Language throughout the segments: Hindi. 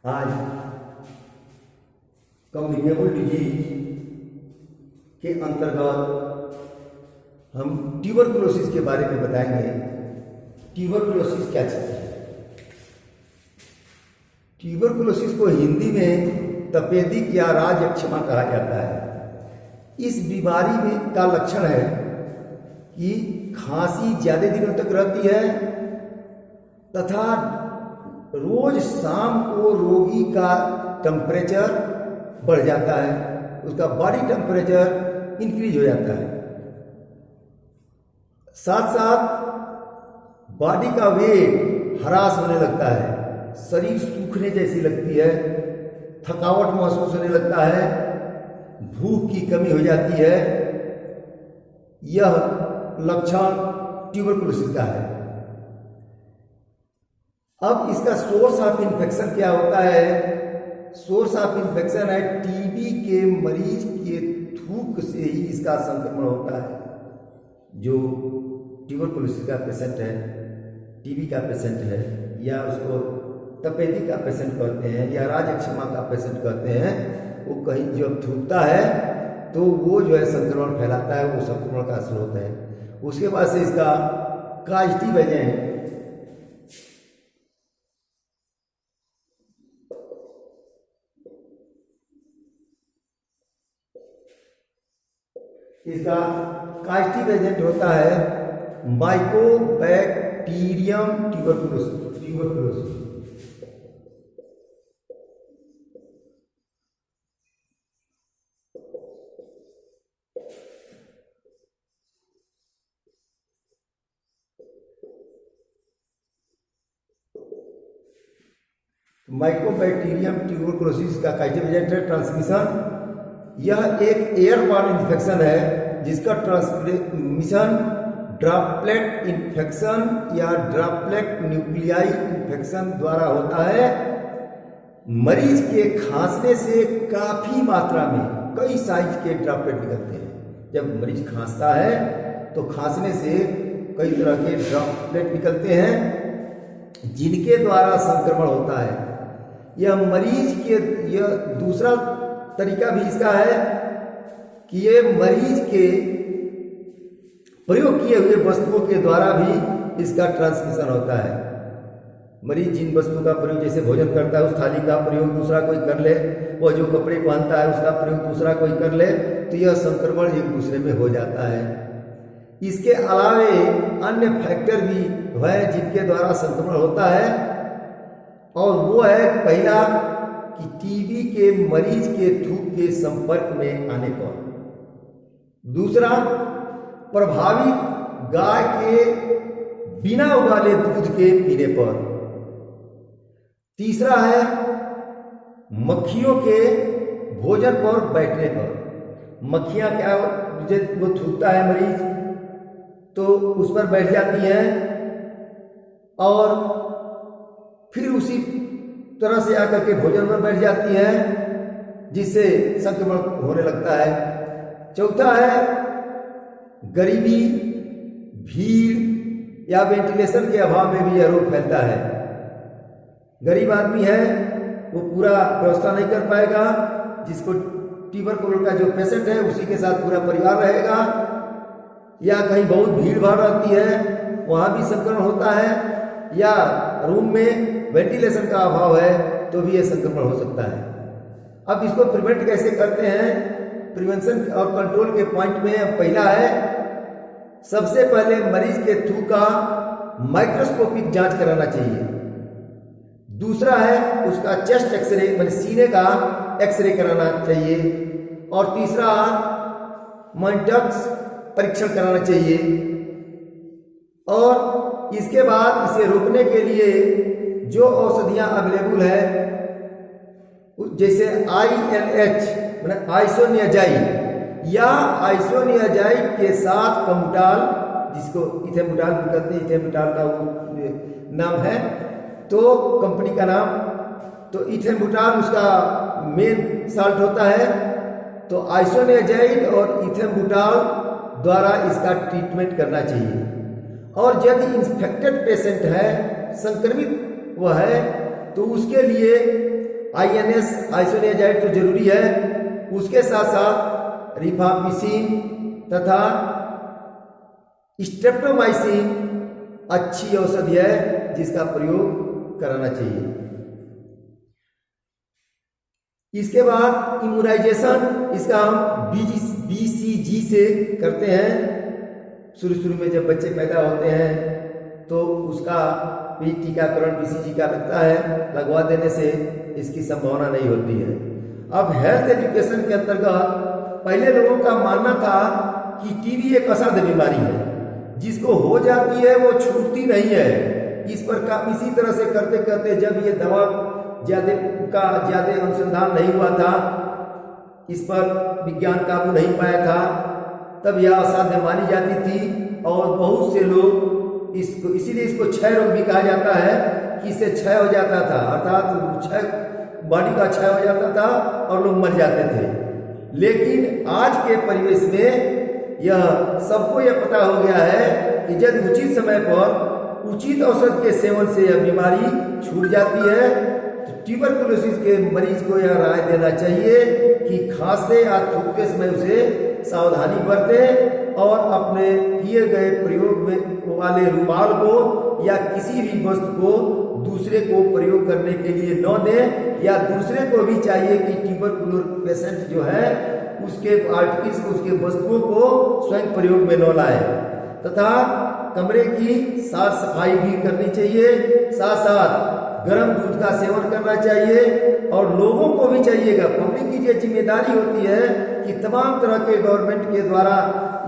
आज कम्युनिकेबल डिजीज के अंतर्गत हम ट्यूबरकुलोसिस के बारे में बताएंगे। ट्यूबरकुलोसिस क्या चीज है? ट्यूबरकुलोसिस को हिंदी में तपेदिक या राजयक्षमा कहा जाता है। इस बीमारी में का लक्षण है कि खांसी ज्यादा दिनों तक रहती है तथा रोज शाम को रोगी का टेम्परेचर बढ़ जाता है, उसका बॉडी टेम्परेचर इंक्रीज हो जाता है। साथ साथ बॉडी का वेट ह्रास होने लगता है, शरीर सूखने जैसी लगती है, थकावट महसूस होने लगता है, भूख की कमी हो जाती है। यह लक्षण ट्यूबरकुलोसिस का है। अब इसका सोर्स ऑफ इन्फेक्शन क्या होता है? सोर्स ऑफ इन्फेक्शन है टीबी के मरीज के थूक से ही इसका संक्रमण होता है। जो ट्यूबरकुलोसिस का पेशेंट है, टीबी का पेशेंट है, या उसको तपेदिक का पेशेंट कहते हैं या राजयक्षमा का पेशेंट कहते हैं, वो कहीं जब थूकता है तो वो जो है संक्रमण फैलाता है, वो संक्रमण का स्रोत है। उसके बाद से इसका काजटी वजह है। इसका कास्टिक एजेंट होता है माइकोबैक्टीरियम ट्यूबरकुलोसिस। माइकोबैक्टीरियम ट्यूबरकुलोसिस का कास्टिक एजेंट है ट्रांसमिशन। यह एक एयरबॉर्न इन्फेक्शन है जिसका ट्रांसमिशन ड्रॉपलेट इन्फेक्शन या ड्रॉपलेट न्यूक्लियाई इन्फेक्शन द्वारा होता है। मरीज के खांसने से काफी मात्रा में कई साइज के ड्रॉपलेट निकलते हैं। जब मरीज खांसता है तो खांसने से कई तरह के ड्रॉपलेट निकलते हैं जिनके द्वारा संक्रमण होता है। यह मरीज के यह दूसरा तरीका भी इसका है कि ये मरीज के प्रयोग किए हुए वस्तुओं के द्वारा भी इसका ट्रांसमिशन होता है। मरीज जिन वस्तुओं का प्रयोग, जैसे भोजन करता है, उस थाली का प्रयोग दूसरा कोई कर ले, वह जो कपड़े पहनता है उसका प्रयोग दूसरा कोई कर ले, तो यह संक्रमण एक दूसरे में हो जाता है। इसके अलावे अन्य फैक्टर भी है जिनके द्वारा संक्रमण होता है, और वो है पहला कि टीबी के मरीज के थूक के संपर्क में आने पर, दूसरा प्रभावित गाय के बिना उबाले दूध के पीने पर, तीसरा है मक्खियों के भोजन पर बैठने पर। मक्खियां क्या, वो थूकता है मरीज तो उस पर बैठ जाती हैं और फिर उसी तरह से आकर के भोजन पर बैठ जाती है, जिससे संक्रमण होने लगता है। चौथा है गरीबी, भीड़ या वेंटिलेशन के अभाव में भी यह रोग फैलता है। गरीब आदमी है वो पूरा व्यवस्था नहीं कर पाएगा, जिसको ट्यूबरकुलोसिस का जो पेशेंट है उसी के साथ पूरा परिवार रहेगा, या कहीं बहुत भीड़ भाड़ रहती है वहां भी संक्रमण होता है, या रूम में वेंटिलेशन का अभाव है तो भी यह संक्रमण हो सकता है। अब इसको प्रिवेंट कैसे करते हैं? प्रिवेंशन और कंट्रोल के पॉइंट में पहला है, सबसे पहले मरीज के थूक का माइक्रोस्कोपिक जांच कराना चाहिए। दूसरा है उसका चेस्ट एक्सरे, मतलब सीने का एक्सरे कराना चाहिए। और तीसरा मॉनिटर्स परीक्षण कराना चाहिए। और इसके बाद इसे रोकने के लिए जो औषधियां अवेलेबल है, जैसे ILH मतलब आइसोनियाजाइड या आइसोनियाजाइड के साथ कम्बुटाल, जिसको इथेम्बुटाल भी कहते हैं, इथेम्बुटाल का वो नाम है, तो कंपनी का नाम, तो इथेम्बुटाल उसका मेन साल्ट होता है। तो आइसोनियाजाइड और इथेम्बुटाल द्वारा इसका ट्रीटमेंट करना चाहिए। और यदि इंफेक्टेड पेशेंट है, संक्रमित वह है, तो उसके लिए INS आइसोनियाजाइड तो जरूरी है, उसके साथ साथ रिफाम्पिसिन तथा स्ट्रेप्टोमाइसिन अच्छी औषधि है जिसका प्रयोग कराना चाहिए। इसके बाद इम्यूनाइजेशन इसका हम BCG से करते हैं। शुरू में जब बच्चे पैदा होते हैं तो उसका भी टीकाकरण BCG का लगता है, लगवा देने से इसकी संभावना नहीं होती है। अब हेल्थ एजुकेशन के अंतर्गत पहले लोगों का मानना था कि टीबी एक असाध्य बीमारी है, जिसको हो जाती है वो छूटती नहीं है। इस पर इसी तरह से करते करते जब ये दवा ज्यादा अनुसंधान नहीं हुआ था, इस पर विज्ञान काबू नहीं पाया था, तब यह असाध्य मानी जाती थी और बहुत से लोग इसको, इसीलिए इसको क्षय रोग भी कहा जाता है कि इससे क्षय हो जाता था, अर्थात क्षय बॉडी का क्षय हो जाता था और लोग मर जाते थे। लेकिन आज के परिवेश में यह सबको यह पता हो गया है कि जब उचित समय पर उचित औषध के सेवन से यह बीमारी छूट जाती है। तो ट्यूबरकुलोसिस के मरीज को यह राय देना चाहिए कि खांसते या थूकते समय उसे सावधानी बरतें और अपने किए गए प्रयोग में वाले रुमाल को या किसी भी वस्तु को दूसरे को प्रयोग करने के लिए न दें, या दूसरे को भी चाहिए कि ट्यूबरकुलोसिस पेशेंट जो है उसके आर्टिकल्स उसके वस्तुओं को स्वयं प्रयोग में न लाए, तथा कमरे की साफ सफाई भी करनी चाहिए। साथ साथ गर्म दूध का सेवन करना चाहिए और लोगों को भी चाहिएगा, पब्लिक की जो जिम्मेदारी होती है कि तमाम तरह के गवर्नमेंट के द्वारा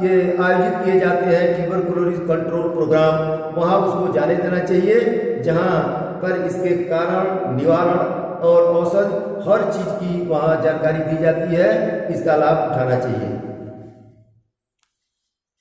ये आयोजित किए जाते हैं ट्यूबरकुलोसिस कंट्रोल प्रोग्राम, वहाँ उसको जाने देना चाहिए, जहाँ पर इसके कारण निवारण और औषध हर चीज की वहाँ जानकारी दी जाती है। इसका लाभ उठाना चाहिए।